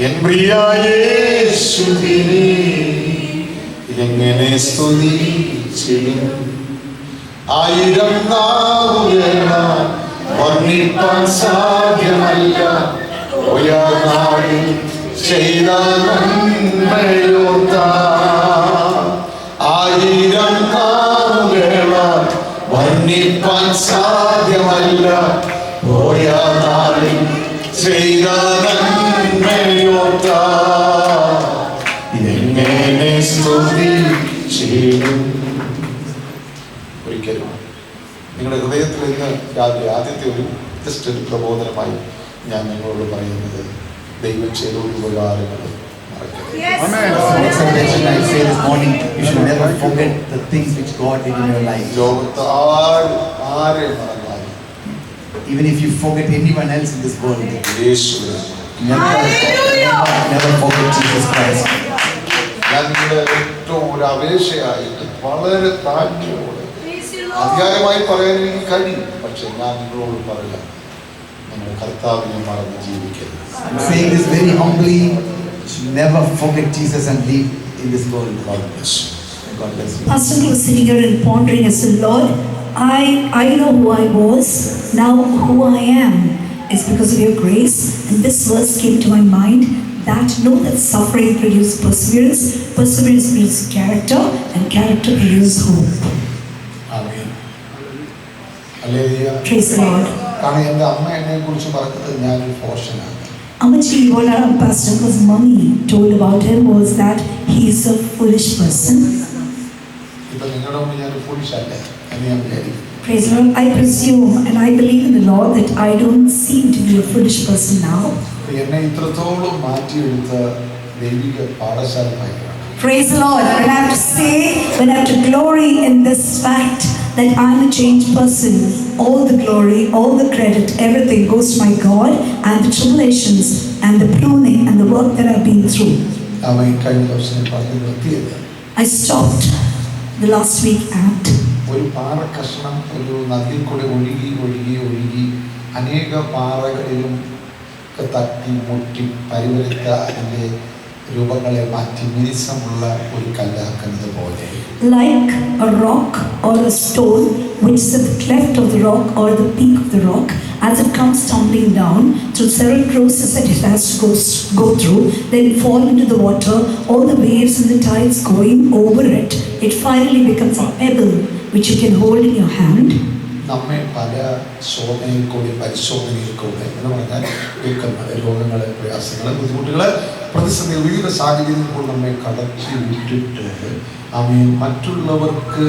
N പ്രിയ യേശുവിനെ എങ്ങനെ സ്തുതിച്ചിടും. ആയിരം നാവുകളാൽ വർണ്ണിപ്പാൻ സാധ്യമല്ല പോയ നാളിൽ ചെയ്ത നന്മയോർത്താൽ. ആയിരം നാവുകളാൽ വർണ്ണിപ്പാൻ സാധ്യമല്ല പോയ നാളിൽ ചെയ്ത നന്മയോർത്താൽ. എങ്ങനെ സ്തുതിച്ചിടും. ഒരിക്കലും നിങ്ങളുടെ ഹൃദയത്തിൽ നിന്ന് രാവിലെ ആദ്യത്തെ ഒരു ജസ്റ്റ് ഒരു പ്രബോധനമായി ഞാൻ നിങ്ങളോട് പറയുന്നത്, ദൈവം ചെയ്ത ഒരു ഉപകാരങ്ങൾ മറക്കരുത്. ലോകത്ത് ആരെ മറന്നാലും, even if you forget anyone else in this world, never forget Jesus Christ. ഞാൻ നിങ്ങളുടെ ഏറ്റവും ഒരു അപേക്ഷയായിട്ട് വളരെ താഴ്മയോടെ അധികാരമായി പറയാൻ എനിക്ക് കഴിയും, പക്ഷെ ഞാൻ നിങ്ങളോട് പറയാം, നിങ്ങൾ കർത്താവിനെ മറന്ന് ജീവിക്കരുത്. I'm saying this very humbly. Never forget Jesus and live in this world. God bless you. God bless you. Pastor was sitting here and pondering as the Lord, I know who I was, now who I am is because of your grace. And this verse came to my mind, that know that suffering produces perseverance, perseverance produces character, and character produces hope. Amen. Hallelujah. Praise the Lord. കാരണം എൻ്റെ അമ്മ എന്നെ കുറിച്ച് പറഞ്ഞത് ഞാനൊരു പോഷനാണ്. Amachi, what our pastor's mommy told about him was that he is a foolish person. ഇപ്പൊ നിങ്ങളുടെ മുമ്പ് ഞാനൊരു foolish അല്ല എന്ന് ഞാൻ വിചാരിക്കും. Praise the Lord. I presume and I believe in the Lord that I don't seem to be a foolish person now. എന്നെ ഇത്രത്തോളം മാറ്റിയെടുത്ത ദൈവിക പാഠശാലമായിട്ടാണ്. Praise the Lord. When I have to say, when I have to glory in this fact that I am a changed person, all the glory, all the credit, everything goes to my God and the tribulations and the pruning and the work that I've been through. അവൻ കഴിഞ്ഞ ദിവസം പറഞ്ഞു നിർത്തിയത്, I stopped the last week at ഒരു പാറ കഷ്ണം ഒരു നദിയിൽ കൂടെ ഒഴുകി ഒഴുകി ഒഴുകി അനേക പാറകളിലും തട്ടി മുട്ടി പരിവരുത്ത അതിൻ്റെ രൂപങ്ങളെ മാറ്റി മിനുസമുള്ള ഒരു കല്ലാക്കുന്നത് പോലെ, like a rock or a stone which is at the cleft of the rock or the peak of the rock, as it comes tumbling down through several processes that it has to go through, then fall into the water, all the waves and the tides going over it, it finally becomes a pebble which you can hold in your hand. നമ്മെ പല ശോധനയിൽ കൂടി പരിശോധനയിൽ കൂടെ എന്ന് പറഞ്ഞാൽ ദുഃഖങ്ങൾ, രോഗങ്ങൾ, പ്രയാസങ്ങൾ, ബുദ്ധിമുട്ടുകൾ, പ്രതിസന്ധികൾ, വിവിധ സാഹചര്യത്തിൽ കൂടി നമ്മെ കടത്തി വിട്ടിട്ട് മറ്റുള്ളവർക്ക്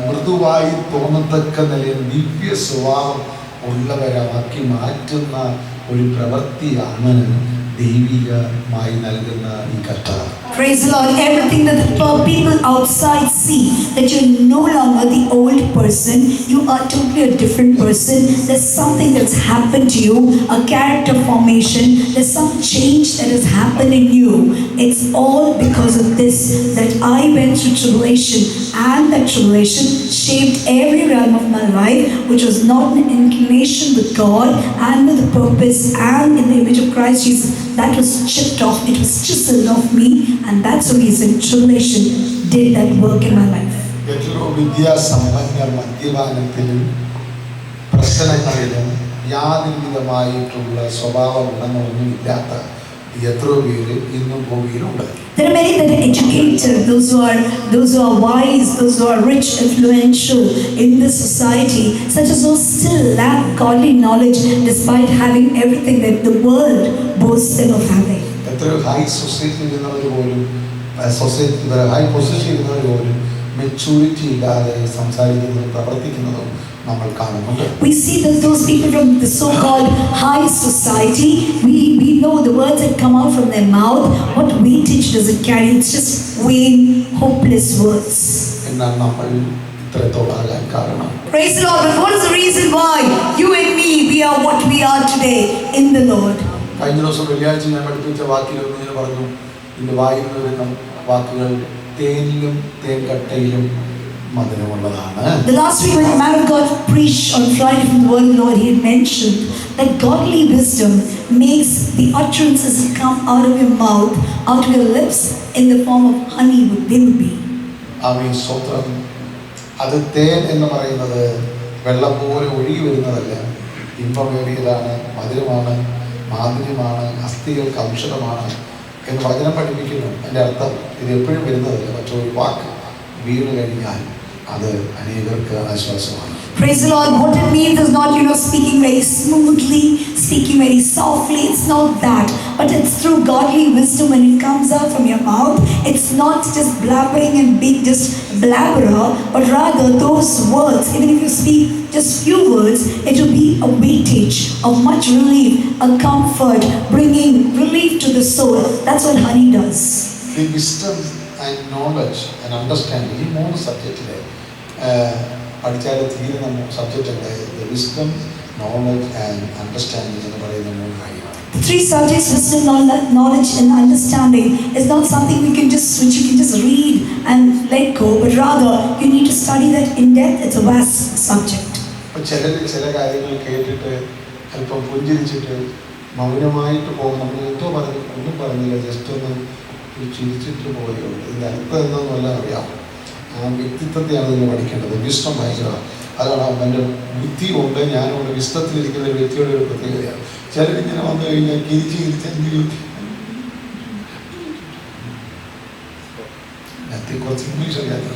മൃദുവായി തോന്നത്തക്ക നിലയിൽ ദിവ്യ സ്വഭാവം ഉള്ളവരാക്കി മാറ്റുന്ന ഒരു പ്രവൃത്തിയാണ് ദൈവികമായി നൽകുന്ന ഈ കർത്താവ്. Praise the Lord. Everything that the people outside see, that you're no longer the old person, you are totally a different person. There's something that's happened to you, a character formation, there's some change that has happened in you. It's all because of this, that I went through tribulation, and that tribulation shaped every realm of my life, which was not an inclination with God and with the purpose and in the image of Christ Jesus. That was chipped off, it was chiseled off me, and that's the reason tribulation did that work in my life. എത്രയോ വിദ്യാസമ്പന്നർ മദ്യപാനത്തിലും പ്രശ്നങ്ങളിലും യാതൊരു വിധമായിട്ടുള്ള സ്വഭാവ ഗുണങ്ങളൊന്നും ഇല്ലാത്ത എത്രയോ പേര് ഇന്നും ഭൂമിയിലുണ്ട്. There are many that are educated, those who are wise, those who are rich, influential in this society, such as those still lack godly knowledge despite having everything that the world boasts them of having. എത്രയോ high സൊസൈറ്റിയിൽ ഇരുന്നവർ പോലും high position ഇരുന്നവർ പോലും maturity ഇല്ലാതെ സംസാരിക്കുന്നതും പ്രവർത്തിക്കുന്നതും നമ്മൾ കാണുന്നുണ്ട്. We see that those people from the so-called high society, we know the words that come out from their mouth, what weightage does it carry? It's just vain, hopeless words. എന്നാൽ നമ്മൾ ഇത്രത്തോളാകാൻ കാരണം, Praise the Lord. But what is the reason why you and me, we are what we are today in the Lord? കഴിഞ്ഞ ദിവസം വെള്ളിയാഴ്ച ഞാൻ പഠിപ്പിച്ച വാക്കുകൾ ഞാൻ പറഞ്ഞു, ഇന്ന് വായിൽ നിന്ന് വരുന്ന വാക്കുകൾ തേനിലും തേൻകട്ടയിലും മധുരമുള്ളതാണ്. The last week when the man of God preached on Friday from the word of the Lord, he had mentioned that godly wisdom makes the utterances come out of your mouth, out of your lips, in the form of honey with bilby. ആമേൻ, സ്തോത്രം. അത് തേൻ എന്ന് പറയുന്നത് വെള്ളം പോലെ ഒഴുകി വരുന്നതല്ല, ഇമ്പമേറിയതാണ്, മധുരമാണ്, മാധുര്യമാണ്, അസ്ഥികൾക്ക് ഔഷധമാണ് എന്ന് വചനം പഠിപ്പിക്കുന്നു. എൻ്റെ അർത്ഥം ഇത് എപ്പോഴും വരുന്നതല്ല, പക്ഷേ ഒരു വാക്ക് വീണ് കഴിഞ്ഞാൽ അത് അനേകർക്ക് ആശ്വാസമാണ്. Praise the Lord. What it means is not, speaking very smoothly, speaking very softly. It's not that. But it's through godly wisdom when it comes out from your mouth. It's not just blabbering and being just blabberer, but rather those words, even if you speak just few words, it will be a weightage of much relief, a comfort, bringing relief to the soul. That's what honey does. The wisdom and knowledge and understanding, ഈ മൂന്ന് സബ്ജക്റ്റിലെ പഠിച്ചാൽ തീരുന്ന subject ഉണ്ട്. Wisdom, knowledge and understanding എന്ന് പറയുന്ന മൂന്ന് കാര്യമാണ്. The three subjects, wisdom, knowledge and understanding, is not something which you can just read and let go, but rather you need to study that in depth. It's a vast subject. അപ്പോൾ ചില കാര്യങ്ങൾ കേട്ടിട്ട് അല്പം പുഞ്ചിരിച്ചിട്ട് മൗനമായിട്ട് പോകും. നമ്മൾ ഒന്നും പറഞ്ഞില്ല, just ഒന്ന് ചിരിച്ചിട്ട് പോയോ. ഇതിൻ്റെ അർത്ഥം എന്താണെന്നല്ല അറിയാം. ആ വ്യക്തിത്വത്തെയാണ് നിങ്ങൾ പഠിക്കേണ്ടത്. വിസ്ഡം ഭയങ്കര, അതാണ് അവൻ്റെ ബുദ്ധി കൊണ്ട് ഞാനവിടെ വിസ്ഡത്തിലിരിക്കുന്ന ഒരു വ്യക്തിയുടെ ഒരു പ്രത്യേകതയാണ്. ചിലരിങ്ങനെ വന്നു കഴിഞ്ഞാൽ കിരിച്ചെങ്കിലും കുറച്ച് ഇംഗ്ലീഷ് അറിയാത്ത.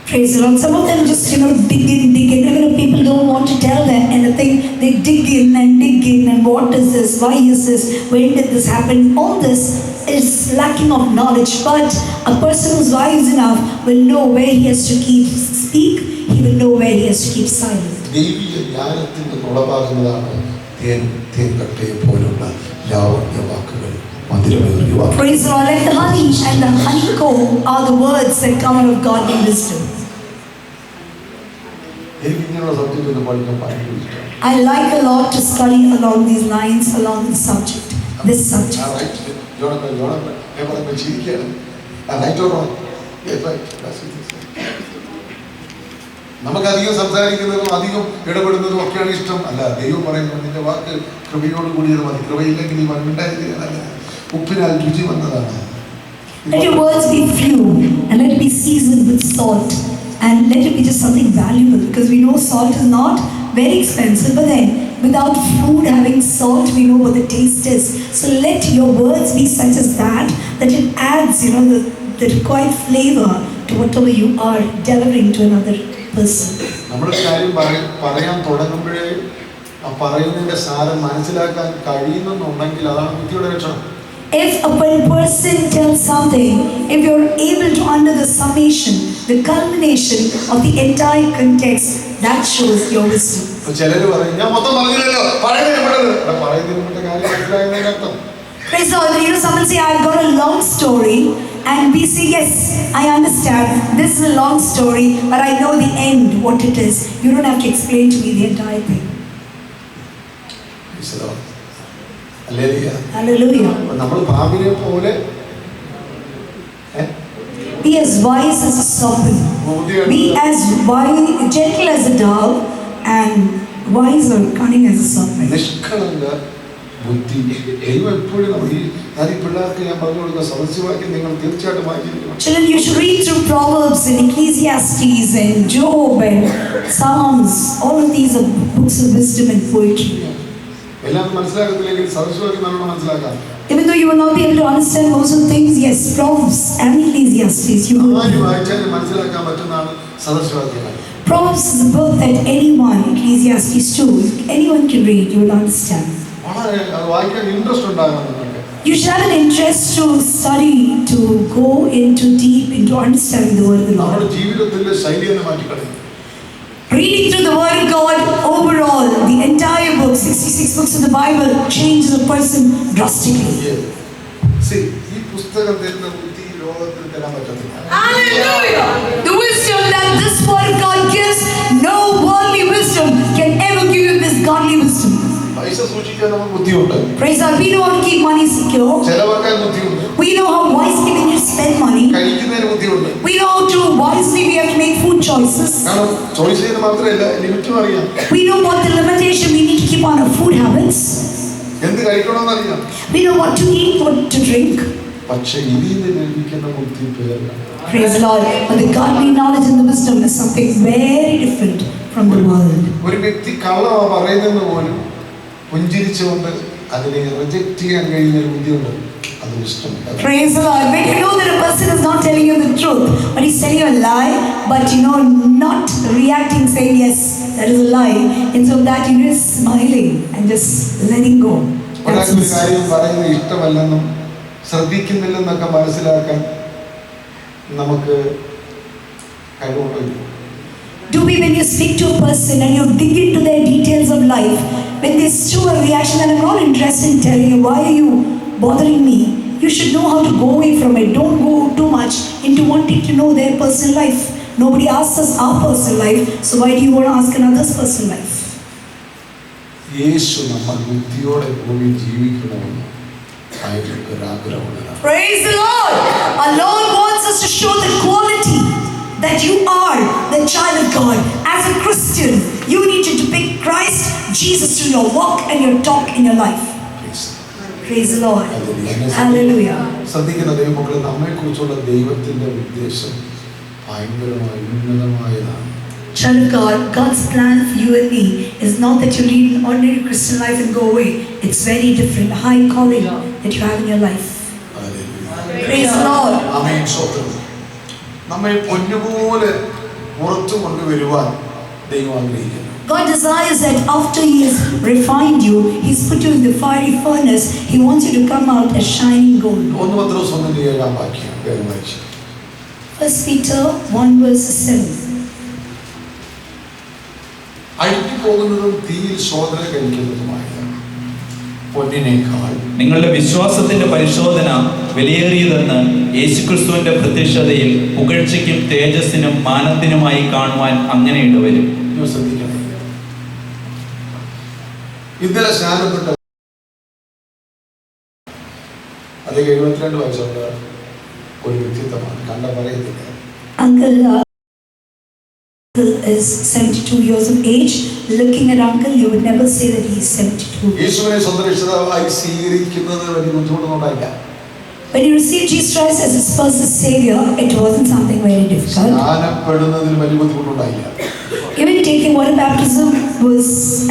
Praise the Lord. Some of them just dig in. Even if people don't want to tell them anything, they dig in and what is this? Why is this? When did this happen? All this is lacking of knowledge. But a person who's wise enough will know where he has to speak. He will know where he has to keep silent. ദൈവിക ജ്ഞാനത്തിന്റെ ഉളവാകുന്നതാണ് തേൻകട്ടയെ പോലുള്ള ലാവണ്യ വാക്കുകൾ, മധുരമേറിയ വാക്കുകൾ. Praise the Lord. Like the honey and the honeycomb are the words that come out of godly wisdom. എനിക്ക് ഇങ്ങനെയുള്ള subject ഒന്ന് പഠിക്കാൻ ഭയങ്കര ഇഷ്ടമാണ്. I like a lot to study along these lines, along this subject. ഞാൻ പറയുമ്പോൾ ചിരിക്കുകയാണ്. നമുക്കധികം സംസാരിക്കുന്നതും അധികം ഇടപെടുന്നതും ഒക്കെയാണ് ഇഷ്ടം. അല്ല, ദൈവം പറയുന്നത് നിന്റെ വാക്ക് കൃപയോട് കൂടിയത് മതി, കൃപയില്ലെങ്കിൽ നീ മിണ്ടായിരിക്കുകയല്ല, ഉപ്പിനാൽ രുചി വന്നതാണ്. Let your words be few and let it be seasoned with salt, and let it be just something valuable, because we know salt is not very expensive, but then without food having salt, we know what the taste is. So let your words be such as that it adds the required flavor to whatever you are delivering to another person. നമ്മുടെ കാര്യം പറയാൻ തുടങ്ങുമ്പോഴേ ആ പറയുന്നതിന്റെ സാരം മനസ്സിലാക്കാൻ കഴിയുന്നുണ്ടെങ്കിൽ അതാണ് ബുദ്ധിയുടെ ലക്ഷണം. If a person tells something, if you're able to under the summation, the culmination of the entire context, that shows your wisdom. ചിലര് പറയും ഞാൻ മൊത്തം പറഞ്ഞില്ലല്ലോ, പറയുന്നതിന് കാര്യം മനസ്സിലായതിന്റെ അർത്ഥം. Praise the Lord. Someone say, I've got a long story, and we say, yes, I understand. This is a long story, but I know the end, what it is. You don't have to explain to me the entire thing. Hallelujah. നമ്മൾ പാമ്പിനെ പോലെ be as wise as a serpent. Be as gentle as a dove, and wise or cunning as a serpent. നിഷ്കളങ്ക ബുദ്ധി. ദൈവം എപ്പോഴും ഞാൻ ഈ പിള്ളേർക്ക് ഞാൻ പറഞ്ഞു കൊടുക്കുക, സദസ്യവാക്യം നിങ്ങൾ തീർച്ചയായിട്ടും വായിച്ചിരിക്കണം. Children, you should read through Proverbs and Ecclesiastes and Job and Psalms. All of these are books of wisdom and poetry. എല്ലാം മനസ്സിലാക്കത്തില്ലെങ്കിൽ സദസ്യവാക്യം നല്ലോണം മനസ്സിലാക്കാം. Even though you will not be able to understand most of the things, yes, Proverbs and Ecclesiastes, you will. വായിച്ചാലും മനസ്സിലാക്കാൻ പറ്റുന്നതാണ് സദസ്യവാക്യങ്ങൾ. Proverbs is a book that anyone, Ecclesiastes too, anyone can read, you will understand. വളരെ വായിക്കാൻ interest ഉണ്ടാകണം നിങ്ങൾക്ക്. You should have an interest to study, to go into deep into understanding the word of the Lord. നമ്മുടെ ജീവിതത്തിന്റെ ശൈലിയെ മാറ്റിക്കളയും. Reading through the word of God overall, the entire book, 66 books of the Bible, changes a person drastically. See, ഈ പുസ്തകം തരുന്ന ബുദ്ധി ലോകത്തിൽ തരാൻ പറ്റത്തില്ല. Hallelujah! The wisdom that this word of God gives, no worldly wisdom can ever give you this godly wisdom. പൈസ സൂക്ഷിക്കാൻ നമുക്ക് ബുദ്ധിയുണ്ട്. Praise God, we know how to keep money secure. ചെലവാക്കാൻ ബുദ്ധിയുണ്ട്. We know how wisely we need to spend money. കഴിക്കുന്നതിന് ബുദ്ധിയുണ്ട്. We know how to wisely we have to make food choices. choices. കാരണം choice ചെയ്ത് മാത്രമല്ല, ലിമിറ്റും അറിയാം. We know what the limitation we need to keep on our food habits. എന്ത് കഴിക്കണമെന്ന് അറിയാം. We know what to eat, what to drink. പക്ഷെ ഇതിൽ നിന്ന് ലഭിക്കുന്ന ബുദ്ധി പേരല്ല. Praise the Lord. But the godly knowledge and the wisdom is something very different from the world. ഒരു വ്യക്തി കള്ളമാണ് പറയുന്നത് പോലും പുഞ്ചിരിച്ചുകൊണ്ട് അതിനെ റിജക്റ്റ് ചെയ്യാൻ കഴിയുന്ന ഒരു ബുദ്ധിയുണ്ട്. അത് ഇഷ്ടമില്ല. Praise the Lord. When you know that a person is not telling you the truth, but he's telling you a lie, but not reacting, saying yes, that is a lie. Instead of that, just smiling and just letting go. ഒരാൾക്കൊരു കാര്യം പറയുന്നത് ഇഷ്ടമല്ലെന്നും ശ്രദ്ധിക്കുന്നില്ലെന്നൊക്കെ മനസ്സിലാക്കാൻ നമുക്ക് കഴിവുണ്ടോ? Do we, when you speak to a person and you dig into their details of life, when they show a reaction that I'm not interested in telling you, why are you bothering me? You should know how to go away from it. Don't go too much into wanting to know their personal life. Nobody asks us our personal life, so why do you want to ask another's personal life? യേശു നമ്മൾ ബുദ്ധിയോടെ ഭൂമിയിൽ ജീവിക്കണമെന്ന് അയാൾക്ക് ഒരു ആഗ്രഹമുള്ളതാണ്. Praise the Lord. Our Lord wants us to show the quality that you are the child of God. As a Christian, you need to depict Christ Jesus through your walk and your talk in your life. Praise the Lord. Hallelujah. ശ്രദ്ധിക്കുന്ന ദൈവമക്കളെ, നമ്മെക്കുറിച്ചുള്ള ദൈവത്തിന്റെ ഉദ്ദേശം ഭയങ്കരമായ ഉന്നതമായതാണ്. Child of God, God's plan for you and me is not that you lead an ordinary Christian life and go away. It's very different, a high calling that you have in your life. Praise the Lord. ആമേൻ. സ്തോത്രം. നമ്മെ പൊന്നുപോലെ പുറത്തു കൊണ്ടുവരുവാൻ ദൈവം ആഗ്രഹിക്കുന്നു. God desires that after He has refined you, He's put you in the fiery furnace, He wants you to come out as shining gold. 1 Petrus 1:7 വാക്യം വേഗം വായിച്ചു. 1 Peter 1:7. അഴിഞ്ഞുപോകുന്നതും തീയിൽ ശോധന കഴിക്കുന്നതുമായ പൊന്നിനേക്കാൾ നിങ്ങളുടെ വിശ്വാസത്തിന്റെ പരിശോധന വിലയേറിയതെന്ന് യേശുക്രിസ്തുവിന്റെ പ്രത്യക്ഷതയിൽ പുകഴ്ചയ്ക്കും തേജസ്സിനും മാനത്തിനുമായി കാണുവാൻ അങ്ങനെ ഇടവരും. ശ്രദ്ധിക്കണം. ഇന്നലെ സ്നാനപ്പെട്ട അത് 72 വയസ്സുള്ള ഒരു വ്യക്തിത്വമാണ്. കണ്ട പറയത്തില്ല. Uncle is 72 years of age. Looking at uncle, you would never say that he is 72. യേശുവിനെ സ്വന്തം രക്ഷിതാവായി സ്വീകരിക്കുന്നത് വലിയ ബുദ്ധിമുട്ടൊന്നുണ്ടായില്ല. When you received Jesus Christ as his personal savior, it wasn't something very difficult. സ്നാനപ്പെടുന്നതിൽ വലിയ ബുദ്ധിമുട്ടുണ്ടായില്ല. Even taking water baptism was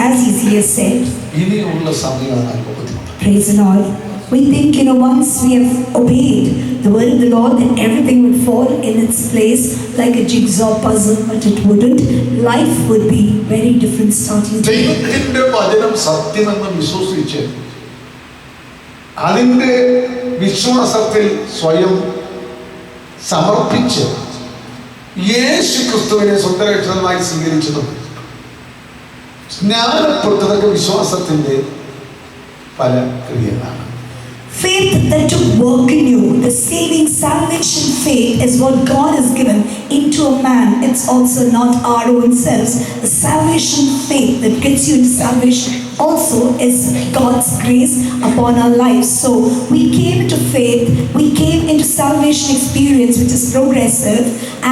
as easy as said. ഇനിയുള്ള സമയമാണ് അല്പം ബുദ്ധിമുട്ട്. Praise the Lord. We think, once we have obeyed the word of the Lord, then everything would fall in its place like a jigsaw puzzle, but it wouldn't. Life would be very different starting today. ദൈവത്തിന്റെ വചനം സത്യമെന്ന് വിശ്വസിച്ച് അതിന്റെ വിശ്വാസത്തിൽ സ്വയം സമർപ്പിച്ച് യേശു ക്രിസ്തുവിനെ സ്വന്തം രക്ഷകനായി സ്വീകരിച്ചതും സ്നാനപ്പെട്ടതൊക്കെ വിശ്വാസത്തിന്റെ പല ക്രിയകളാണ്. Faith that took work in you, the saving salvation faith is what God has given into a man. It's also not our own selves. The salvation faith that gets you into salvation also is God's grace upon our lives. So we came into faith, we came into salvation experience which is progressive,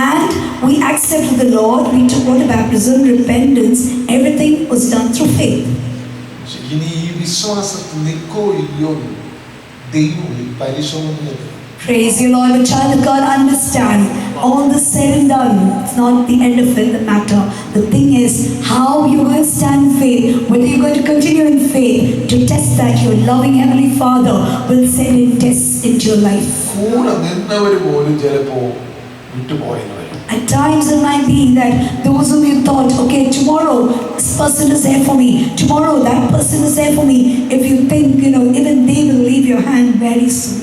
and we accepted the Lord, we took water baptism, repentance, everything was done through faith. ഇനി ഈ വിശ്വാസത്തിൽ നിൽക്കോ ഇല്ലയോ ദൈവം പരിശോധന. Praise you, Lord. The child of God, understand all this said and done. It's not the end of it, the matter. The thing is how you're going to stand in faith, whether you're going to continue in faith to test that your loving Heavenly Father will send in tests into your life. കൂടെ നിന്നവർ പോലും ചിലപ്പോ വിട്ടുപോയെന്ന് വരും. At times it might be that those whom you thought, okay, tomorrow this person is there for me, tomorrow that person is there for me, if you think, even they will leave your hand very soon.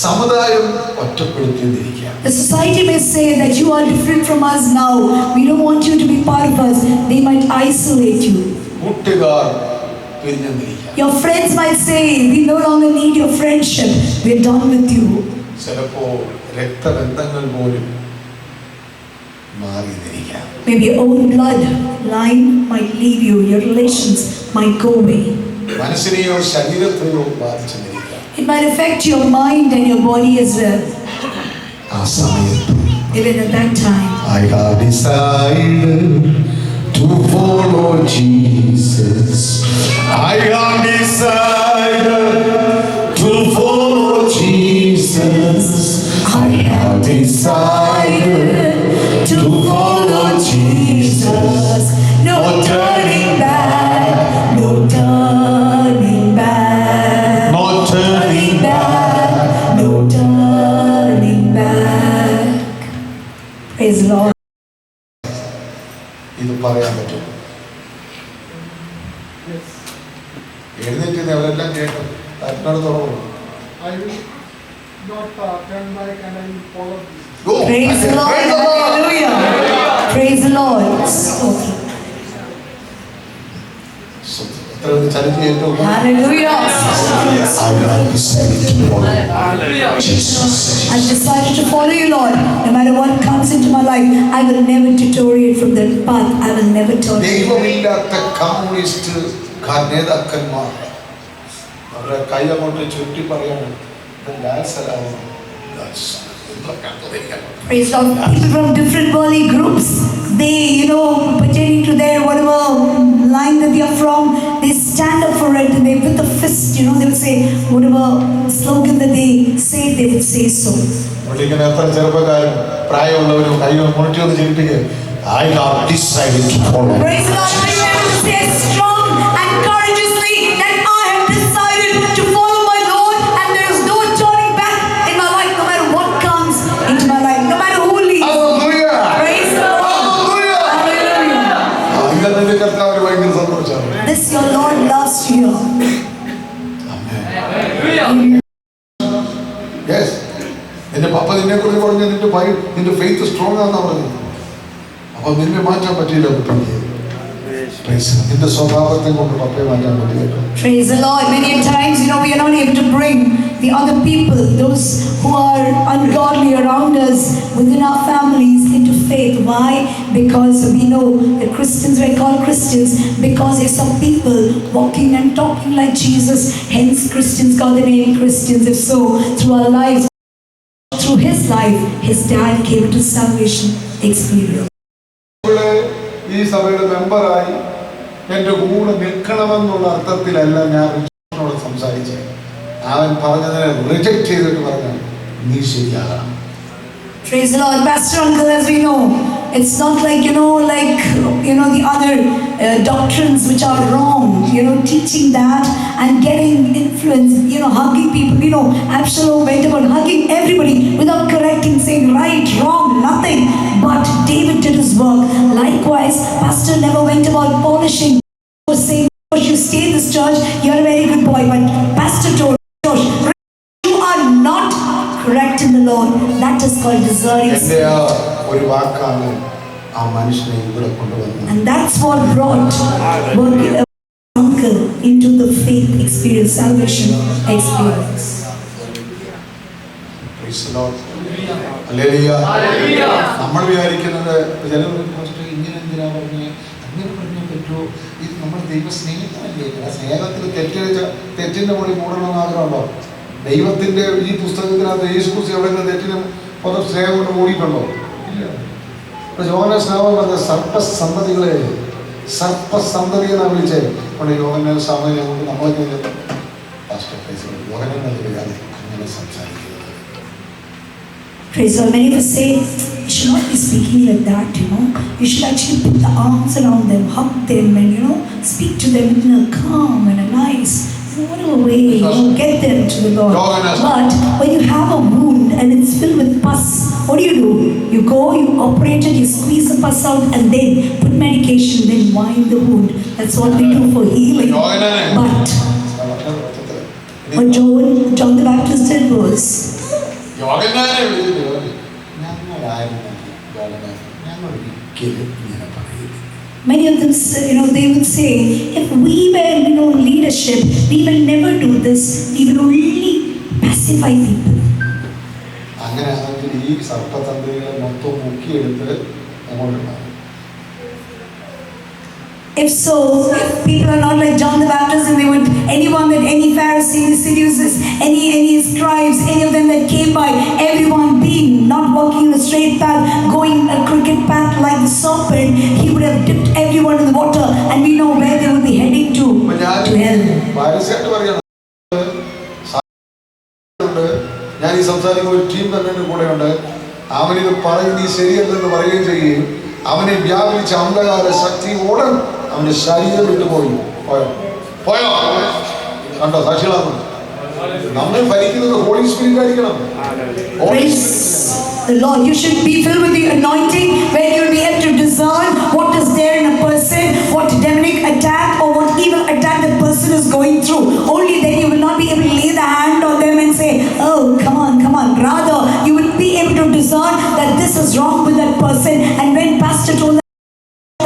സമുദായം ഒറ്റപ്പെടുത്തിയിരിക്കുക. The society may say that you are different from us now, we don't want you to be part of us. They might isolate you. കൂട്ടുകാർ പിരിഞ്ഞിരിക്കുക. Your friends might say, we no longer need your friendship, we're done with you. ചിലപ്പോ രക്തബന്ധങ്ങൾ പോലും മാറിയിരിക്കുക. Maybe your own blood line might leave you, your relations might go away. മനസ്സിനെയോ ശരീരത്തെയോ ബാധിച്ചിരിക്കുക. It might affect your mind and your body as well. ആ സമയത്ത് Even at that time, I have decided to follow Jesus. I have decided to follow Jesus. I have decided to follow Jesus. no turning back, no turning back, No turning back. no turning back. Praise the Lord. ഇത് പറയാൻ പറ്റും. എഴുന്നേറ്റ് അവരെല്ലാം കേട്ടു. തന്നോട് തുറന്നു. I will not turn back and I will follow this. Praise the Lord. Hallelujah. Praise the Lord. Okay. എത്ര ചരിത്രം ഏറ്റവും Hallelujah. I've decided to follow you, Lord. No matter what comes into my life, I will never deteriorate from that path. I will never turn. ദൈവമില്ലാത്ത communist നേതാക്കന്മാർ അവരുടെ കൈ അങ്ങോട്ട് ചുറ്റി പറയാണ് Praise God. People from different worldly groups, they, pertaining to their whatever line that they are from, they stand up for it and they with a fist, they will say whatever slogan that they say, they would say so. ഇങ്ങനെ എത്ര ചെറുപ്പക്കാരും പ്രായമുള്ളവരും കൈ മുന്നിട്ട് ഒന്ന് ചിരിപ്പിക്കുക. I have decided to follow. Praise God. I am to say strong and courageously that I have decided to follow my Lord and there is no turning back in my life, no matter what comes into my life, no matter who leaves. Hallelujah. Praise the Lord. Hallelujah. Hallelujah. ഇന്നത്തെ കർത്താവിന് ഭയങ്കര സന്തോഷമാണ്. This your Lord loves you. Yes. നിന്റെ പപ്പ നിന്നെ കുറിച്ച് പറഞ്ഞ നിന്റെ faith strong ആണെന്നാ പറഞ്ഞത്. അപ്പൊ നിന്നെ മാറ്റാൻ പറ്റിയില്ല കുട്ടിക്ക്. നിന്റെ സ്വഭാവത്തെ കൊണ്ട് പപ്പയെ മാറ്റാൻ പറ്റില്ല. Praise the Lord. Many times, we are not able to bring the other people, those who are ungodly around us, within our families, into faith. Why? Because we know the Christians were called Christians because there's some people walking and talking like Jesus. Hence, Christians call the name Christians. If so, through our lives, through his life, his dad came into salvation experience. ഈ സഭയുടെ മെമ്പറായി എൻ്റെ കൂടെ നിൽക്കണമെന്നുള്ള അർത്ഥത്തിലല്ല ഞാൻ റിച്ചാർഡിനോട് സംസാരിച്ചത്. അവൻ പറഞ്ഞതിനെ reject ചെയ്തിട്ട് പറഞ്ഞു നീ ശരിയാകണം. Praise the Lord. Pastor Uncle, as we know, it's not like, the other doctrines which are wrong, teaching that and getting influence, hugging people. Absalom went about hugging everybody without correcting, saying right, wrong, nothing. But David did his work. Likewise, Pastor never went about polishing or saying, you stay in this church, you're a very good boy. But Pastor told Josh, you are not correct in the Lord. That is called deserting. എൻ്റെ ഒരു വാക്കാണ് ആ മനുഷ്യനെ ഇവിടെ കൊണ്ടുവന്നത്. And that's what brought uncle into the faith experience, salvation experience. Praise the Lord. Hallelujah. നമ്മൾ വിചാരിക്കുന്നത് ചിലർ ഇങ്ങനെ എന്തിനാ പറഞ്ഞേ അങ്ങനെ പറഞ്ഞാൽ പറ്റുമോ? ഇത് നമ്മുടെ ദൈവ സ്നേഹമല്ലേ? ആ സ്നേഹത്തിൽ തെറ്റിന്റെ മുകളിൽ മൂടണമെന്ന് ആഗ്രഹമുണ്ടോ? ദൈവത്തിന്റെ ഈ പുസ്തകത്തിനകത്ത് യേശുക്രിസ്തു എവിടെയെങ്കിലും തെറ്റിനും പുറം സ്നേഹം കൊണ്ട് മൂടിയിട്ടുണ്ടോ? ഇല്ല. യോഹന്നാൻ സ്നാപകൻ പറഞ്ഞ സർപ്പസന്തതി എന്നാണ് വിളിച്ചത്. അവിടെ യോഹന്നാൻ സ്നാപകനെ കൊണ്ട് നമ്മളൊക്കെ യോഹന്നാൻ നൽകുകയാണ് അങ്ങനെ സംസാരിക്കുന്നത്. Praise God. Many of us say, you should not be speaking like that, You should actually put the arms around them, hug them, and, speak to them in a calm and a nice, whatever way, get them to the Lord. But when you have a wound and it's filled with pus, what do? You go, you operate it, you squeeze the pus out, and then put medication, then wind the wound. That's what we do for healing. But what John the Baptist did was, യോഹന്നാനെ വിളിച്ചിട്ട് ഞങ്ങളായിരുന്നു ഞങ്ങൾ ഒരിക്കലും ഇങ്ങനെ പറയില്ല. many of them, they would say, if we were, leadership, we will never do this. We will only pacify people. അങ്ങനെ ആണെങ്കിൽ ഈ സർപ്പതന്ത്രികളെ മൊത്തം മുക്കിയെടുത്ത് അങ്ങോട്ടുണ്ടാകും. If so, if people are not like John the Baptist and they would, anyone that any Pharisee, any Sadducees, any scribes, any of them that came by, everyone being not walking in a straight path, going a crooked path like the serpent, he would have dipped everyone in the water, and we know where they would be heading to hell. പരസ്യമായിട്ട് പറയണം. ഞാൻ ഈ സംസാരിക്കുന്ന ഒരു team തന്നെ എൻ്റെ കൂടെയുണ്ട്. അവനിത് പറയുന്നത് ഈ ശരിയല്ലെന്ന് പറയുകയും ചെയ്യുകയും അവനെ വ്യാപിച്ച അന്ധകാര ശക്തി ഉടൻ അവന്റെ ശരീരം വിട്ടുപോയി. പോയോ കണ്ടോ? സാക്ഷികളാണ്. നമ്മൾ ഭരിക്കുന്നത് ഹോളി സ്പിരിറ്റ് ആയിരിക്കണം. Praise the Lord. You should be filled with the anointing where you'll be able to discern what is there in a person, what demonic attack or what evil attack the person is going through. Only then you will not be able to lay the hand on them and say, oh, come on, come on. Rather, you will be able to discern that this is wrong with that person. And when Pastor told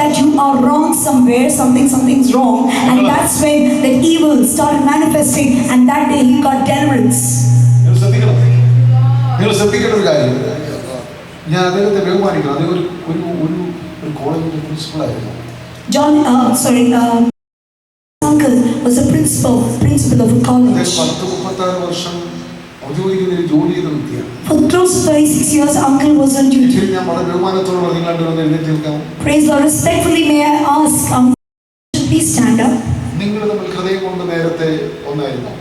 that you are wrong somewhere, something's wrong, and that's when the evil started manifesting, and that day he got deliverance. നിങ്ങൾ ശ്രദ്ധിക്കേണ്ട ഒരു കാര്യം, ഞാൻ അദ്ദേഹത്തെ ബഹുമാനിക്കണം. അദ്ദേഹം ഒരു കോളേജിന്റെ പ്രിൻസിപ്പളായിരുന്നു. Uncle was a principal of a college. 10-36 വർഷം ഔദ്യോഗിക ജോലി ചെയ്ത വ്യക്തിയാണ്. For close to 36 years, Uncle was on duty. ഞാൻ വളരെ ബഹുമാനത്തോടെ നിങ്ങൾ എഴുന്നേറ്റ് നിൽക്കാം. Praise the Lord. Respectfully, may I ask Uncle to please stand up? നിങ്ങൾ തമ്മിൽ ഹൃദയം കൊണ്ട് നേരത്തെ ഒന്നായിരുന്നു,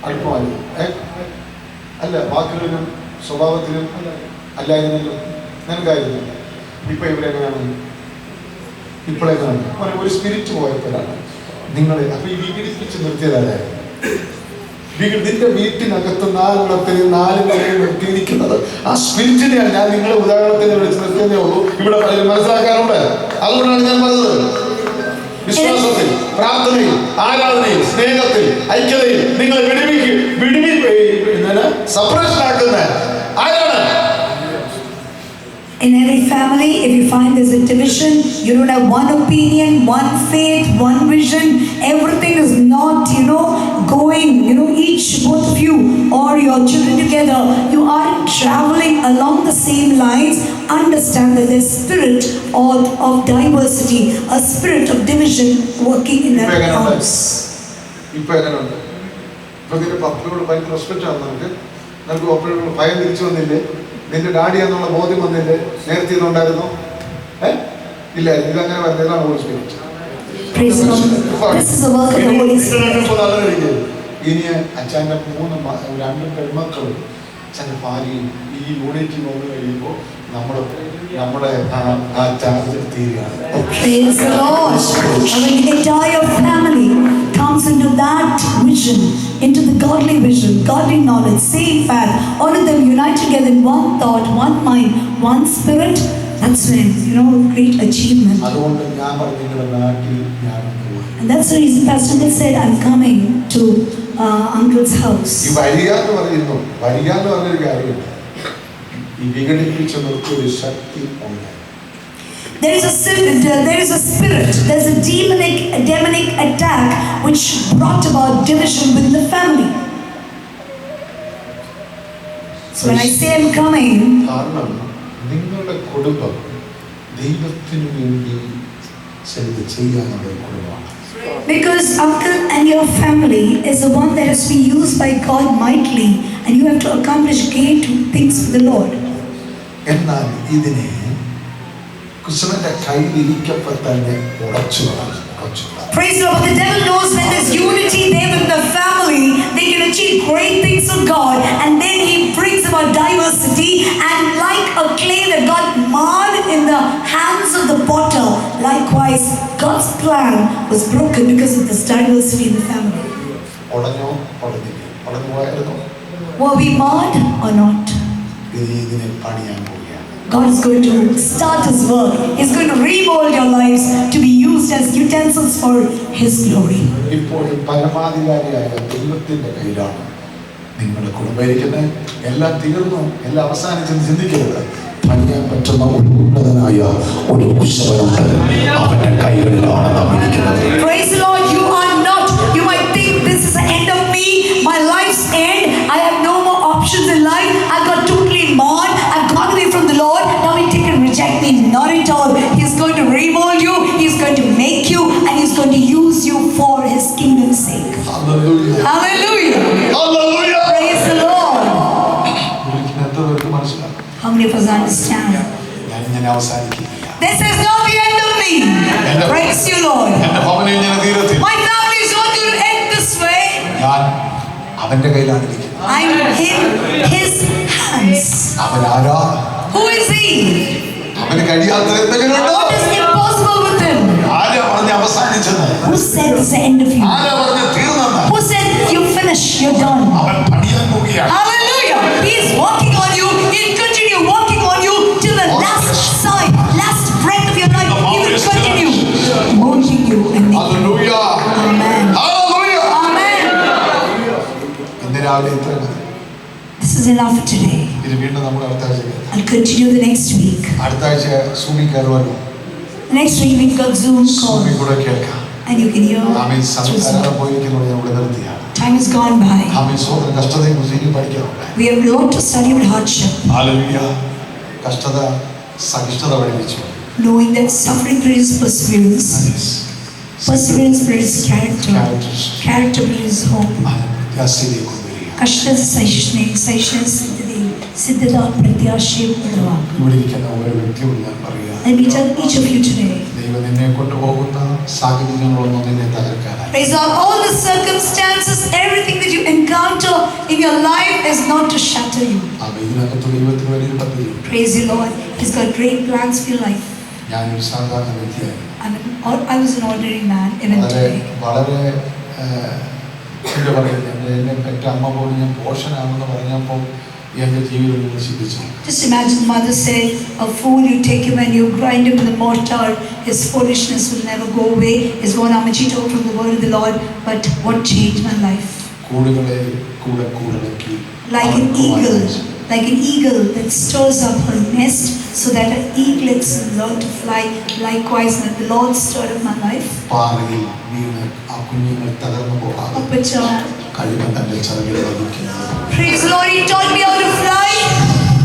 അടുപ്പമായിരുന്നു. അല്ല, വാക്കുകളിലും സ്വഭാവത്തിലും അല്ലായിരുന്നല്ലോ, നിനക്കായിരുന്നു. ഇപ്പൊ ഇവരെങ്ങനെയാണ്? ഇപ്പോഴെങ്ങനെയാണ്? ഒരു സ്പിരിറ്റ് പോയപ്പോഴാണ് നിങ്ങളെ അപ്പൊ ഈ വിഘടിപ്പിച്ച് നിർത്തിയതായിരുന്നു. നിന്റെ വീട്ടിനകത്ത് 4 നിലയിൽ നിർത്തിയിരിക്കുന്നത് ആ സ്പിരിറ്റിനെയാണ്. ഞാൻ നിങ്ങളെ ഉദാഹരണത്തിന് വിളിച്ച് നിർത്തിയതേ ഉള്ളൂ. ഇവിടെ മനസ്സിലാക്കാറുണ്ട്. അതുകൊണ്ടാണ് ഞാൻ പറഞ്ഞത്, വിശ്വാസത്തിൽ, പ്രാർത്ഥനയിൽ, ആരാധനയിൽ, സ്നേഹത്തിൽ, ഐക്യതയിൽ നിങ്ങളെ സെപ്പറേഷൻ ആക്കുന്ന ആരാണ്? In every family, if you find there's a division, you don't have one opinion, one faith, one vision, everything is not, going, both of you or your children together, you aren't traveling along the same lines. Understand that there's spirit of diversity, a spirit of division working in that house. ഇപ്പൊ എങ്ങനെയുണ്ട്? ഇപ്പൊ നിന്റെ പപ്പയോട് ഭയങ്കര respect ആണ്. നമുക്ക് പപ്പയോട് ഭയം തിരിച്ചു വന്നില്ലേ? നിന്റെ ഡാഡി എന്നുള്ള ബോധ്യം വന്നില്ലേ? നേരത്തെ ഇതുണ്ടായിരുന്നു? ഇല്ല. ഇതങ്ങനെ വരുന്നതാണ് ഹോളി സ്പിരിറ്റ്. ഇനി അച്ഛൻ്റെ 2 പെൺമക്കളും അച്ഛൻ്റെ ഭാര്യയും ഈ യൂണിറ്റ് വന്നു കഴിയുമ്പോൾ നമ്മുടെ ആ ചാർജ് തീരുകയാണ്. Praise the Lord. When the entire family comes into that vision, into the godly vision, godly knowledge, same path, all of them unite together in one thought, one mind, one spirit, that's when, great achievement. അതുകൊണ്ട് ഞാൻ പറഞ്ഞു, നിങ്ങളുടെ നാട്ടിൽ ഞാൻ പോയി. And that's the reason Pastor Bill said, I'm coming to Uncle's house. ഈ വരിക എന്ന് പറഞ്ഞൊരു കാര്യം, ഈ വിഘടിപ്പിച്ച നിർത്തിയൊരു ശക്തി ഉണ്ട്. There is a spirit, there's a demonic attack which brought about division within the family. So when I say I'm coming, കാരണം നിങ്ങളുടെ കുടുംബം ദൈവത്തിനു വേണ്ടി ചെയ്യാനുള്ള കുടുംബമാണ്. because Uncle and your family is the one that has to be used by God mightily, and you have to accomplish great things for the Lord. എന്നാൽ ഇതിനെ കൃഷ്ണന്റെ കയ്യിലിരിക്കപ്പോൾ തന്നെ ഉടച്ചു. Praise the Lord. The devil knows when there's unity there with the family, they can achieve great things for God, and then he brings about diversity, and like a clay that got marred in the hands of the potter, likewise God's plan was broken because of this diversity in the family. Were we marred or not? God is going to start His work. He's going to remold your lives to be used as utensils for His glory. ഇപ്പോഴും പരമാധികാരിയായ ദൈവത്തിന്റെ കയ്യിലാണ് നിങ്ങളുടെ കുടുംബം. എല്ലാം തീർന്നു, എല്ലാം അവസാനിച്ചെന്ന് ചിന്തിക്കരുത്. പണിയാൻ പറ്റുന്ന ഒരു ഉന്നതനായ ഒരു കുശവനുണ്ട്. അവന്റെ കൈകളിലാണ് നാം ഇരിക്കുന്നത്. Praise the Lord. You are not. You might think this is the end of me, my life's end. I have no more options in life. I got totally marred. I've gone away from the Lord. Now He take and reject me. Not at all. He's going to remold you. He's going to Because understand. ഞാൻ അവസാനിക്കില്ല. This is not the end of me. Praise you, Lord. എന്റെ ഭവനം ഞാൻ തീരത്തില്ല. My family is not going to end this way. ഞാൻ അവന്റെ കയ്യിലാണ് ഇരിക്കുന്നത്. I'm in his hands. അവൻ ആരാ? Who is he? അവന് കഴിയാത്ത എന്തെങ്കിലും ഉണ്ടോ? What is impossible with him? ആരാ പറഞ്ഞ് അവസാനിച്ചത്? Who said it's the end of you? ആരാ പറഞ്ഞ് തീർന്നെന്ന്? Who said you finished, you're done? അവൻ പണിയാൻ പോവുകയാണ്. Hallelujah. He is working on you. He'll continue working on you till the last sigh, last breath of your life. He will continue molding you and making you. Hallelujah. Amen. Hallelujah. Amen. ഇന്ന് രാവിലെ ഇത്ര മതി. This is enough for today. ഇത് വീണ്ടും നമ്മൾ അടുത്ത ആഴ്ച കേൾക്കാം. I'll continue the next week. അടുത്ത ആഴ്ച സൂമി കയറുവാനോ? Next week we've got Zoom call സൂമി കൂടെ കേൾക്കാം. and you can hear. ആമേൻ. സംസാരം പോയിരിക്കുന്നതോടെ നമ്മൾ നിർത്തിയാണ്. Time has gone by. ആമേൻ. സ്വന്തം കഷ്ടതയെ കുറിച്ച് ഇനി പഠിക്കാറുണ്ട്. We have learned to study with hardship, hallelujah. കഷ്ടത സഹിഷ്ണുത പഠിപ്പിച്ചു. knowing that suffering produces perseverance. Perseverance produces character. Character produces hope. പ്രത്യാശയിലേക്ക് കൊണ്ടുവരിക. കഷ്ടത സഹിഷ്ണുത സിദ്ധത പ്രത്യാശയും ഉളവാക്കും. ഇവിടെ ഇരിക്കുന്ന ഓരോ വ്യക്തിയോട് ഞാൻ പറയുക, Let me tell each of you today. ദൈവം നിന്നെ കൊണ്ടുപോകുന്ന സാഹചര്യങ്ങളൊന്നും നിന്നെ തകർക്കാനായി. Praise God. All the circumstances, everything that you encounter in your life is not to shatter you. ആമേൻ. ഇതിനകത്ത് ദൈവത്തിന് വലിയൊരു പദ്ധതിയുണ്ട്. Praise the Lord. He's got great plans for your life. ഞാനൊരു സാധാരണ വ്യക്തിയായിരുന്നു. I was an ordinary man even today. വളരെ എന്താ പറയുന്നത്, എന്നെ പെറ്റ അമ്മ പോലും ഞാൻ പോഷനാണെന്ന് പറഞ്ഞപ്പോൾ എൻ്റെ ജീവിതം നശിപ്പിച്ചു. Just imagine mother said, a fool, you take him and you grind him in the mortar, his foolishness will never go away, is what Amachi told from the word of the Lord. But what changed my life? കൂടുകളെ കൂടക്കി Like an eagle that stirs up her nest so that her eaglets learn to fly. Likewise, that the Lord stirred up my life. പാറയിൽ വീണ് ആ കുഞ്ഞുങ്ങൾ തകർന്നു പോകാതെ കഴിവൻ തന്റെ ചിറകിൽ വഹിക്കുന്നത്. Praise the Lord. He taught me how to fly.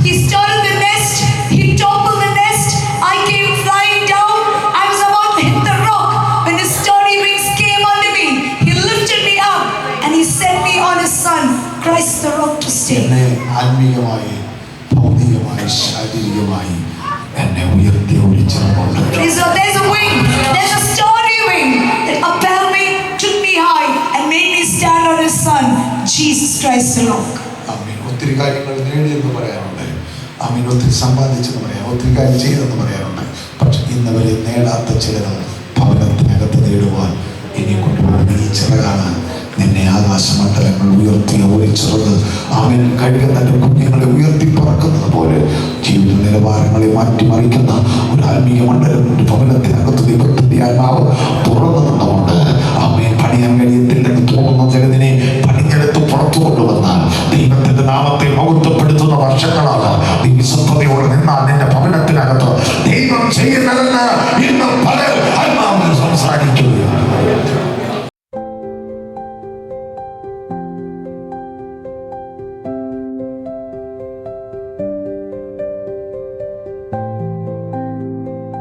He started the nest. He toppled the nest. I came flying down. I was about to hit the rock when his sturdy wings came under me. He lifted me up and he set me on his son, Christ the rock to stay. എന്നെ ആത്മീയമായി, ഭൗതികമായി, ശാരീരികമായി എന്നെ ഉയർത്തി ഒഴിച്ചിട്ടുണ്ട്. Praise the Lord. There's a wing. There's a sturdy wing that upheld me, took me high and made me stand on his son, Jesus Christ the rock. ആമേൻ. ഒത്തിരി കാര്യങ്ങൾ നേടിയെന്ന് പറയാറുണ്ട്. ആമേൻ. ഒത്തിരി സമ്പാദിച്ചെന്ന് പറയാം, ഒത്തിരി കാര്യം ചെയ്തെന്ന് പറയാറുണ്ട്. പക്ഷെ ഇന്ന് വരെ നേടാത്ത ചിലത് ഭവനത്തിനകത്ത് നേടുവാൻ എന്നെ കൊണ്ടുപോകുന്ന ഈ ചിറകാണ് നിന്നെ ആകാശമണ്ഡലങ്ങൾ ഉയർത്തി ഓടിച്ചിറത്. അവൻ കഴുകൻ തന്റെ കുഞ്ഞുങ്ങളെ ഉയർത്തി പറക്കുന്നത് പോലെ ജീവിത നിലവാരങ്ങളെ മാറ്റിമറിക്കുന്ന ഒരു ആത്മീയ മണ്ഡലം ഭവനത്തിനകത്ത് ദൈവത്തിന്റെ ആത്മാവ് തുറന്നു നിന്നുകൊണ്ട് അവൻ പണിയാൻ കഴിയത്തില്ലെന്ന് തോന്നുന്ന